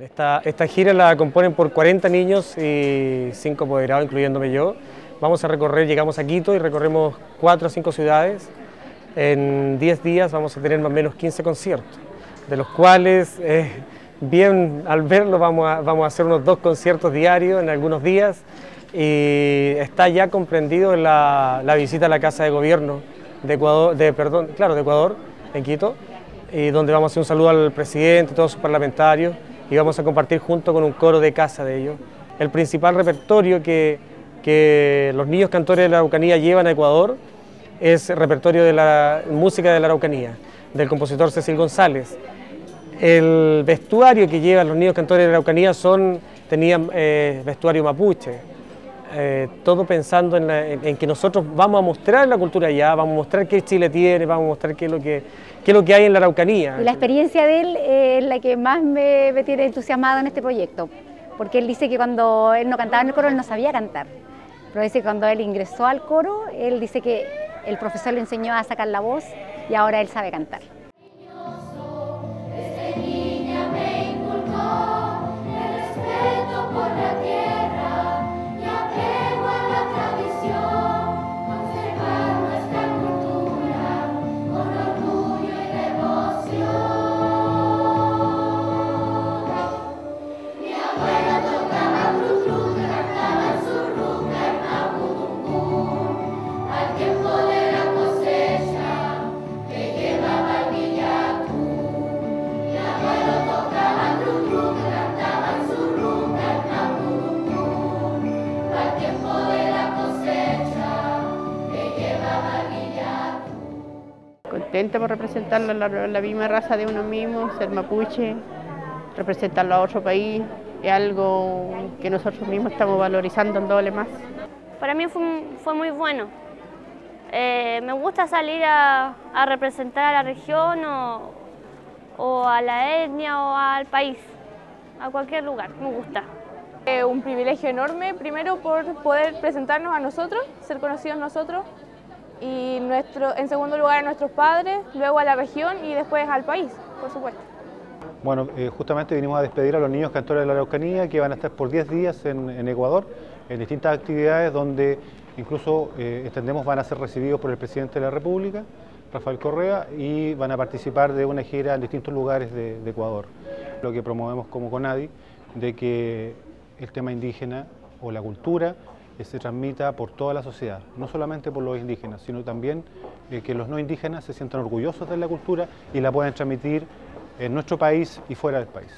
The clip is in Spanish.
Bien, esta gira la componen por 40 niños y 5 apoderados, incluyéndome yo. Vamos a recorrer, llegamos a Quito y recorremos 4 o 5 ciudades. En 10 días vamos a tener más o menos 15 conciertos, de los cuales, bien al verlo, vamos a hacer unos 2 conciertos diarios en algunos días, y está ya comprendido en la visita a la Casa de Gobierno de Ecuador, de Ecuador, en Quito, y donde vamos a hacer un saludo al presidente y todos sus parlamentarios, y vamos a compartir junto con un coro de casa de ellos. El principal repertorio que los niños cantores de la Araucanía llevan a Ecuador es el repertorio de la música de la Araucanía, del compositor Cecil González. El vestuario que llevan los niños cantores de la Araucanía tenían vestuario mapuche, todo pensando en que nosotros vamos a mostrar la cultura allá, vamos a mostrar qué Chile tiene, vamos a mostrar qué es lo que hay en la Araucanía. Y la experiencia de él es la que más me tiene entusiasmado en este proyecto, porque él dice que cuando él no cantaba en el coro, él no sabía cantar, pero dice que cuando él ingresó al coro, él dice que el profesor le enseñó a sacar la voz y ahora él sabe cantar. Contenta por representar la misma raza de uno mismo, ser mapuche, representarlo a otro país, es algo que nosotros mismos estamos valorizando en doble más. Para mí fue muy bueno. Me gusta salir a representar a la región o a la etnia o al país, a cualquier lugar, me gusta. Un privilegio enorme, primero por poder presentarnos a nosotros, ser conocidos nosotros, y en segundo lugar a nuestros padres, luego a la región y después al país, por supuesto. Bueno, justamente vinimos a despedir a los niños cantores de la Araucanía, que van a estar por 10 días en Ecuador, en distintas actividades donde incluso entendemos van a ser recibidos por el presidente de la República, Rafael Correa, y van a participar de una gira en distintos lugares de Ecuador. Lo que promovemos como CONADI, de que el tema indígena o la cultura se transmita por toda la sociedad, no solamente por los indígenas, sino también que los no indígenas se sientan orgullosos de la cultura y la puedan transmitir en nuestro país y fuera del país.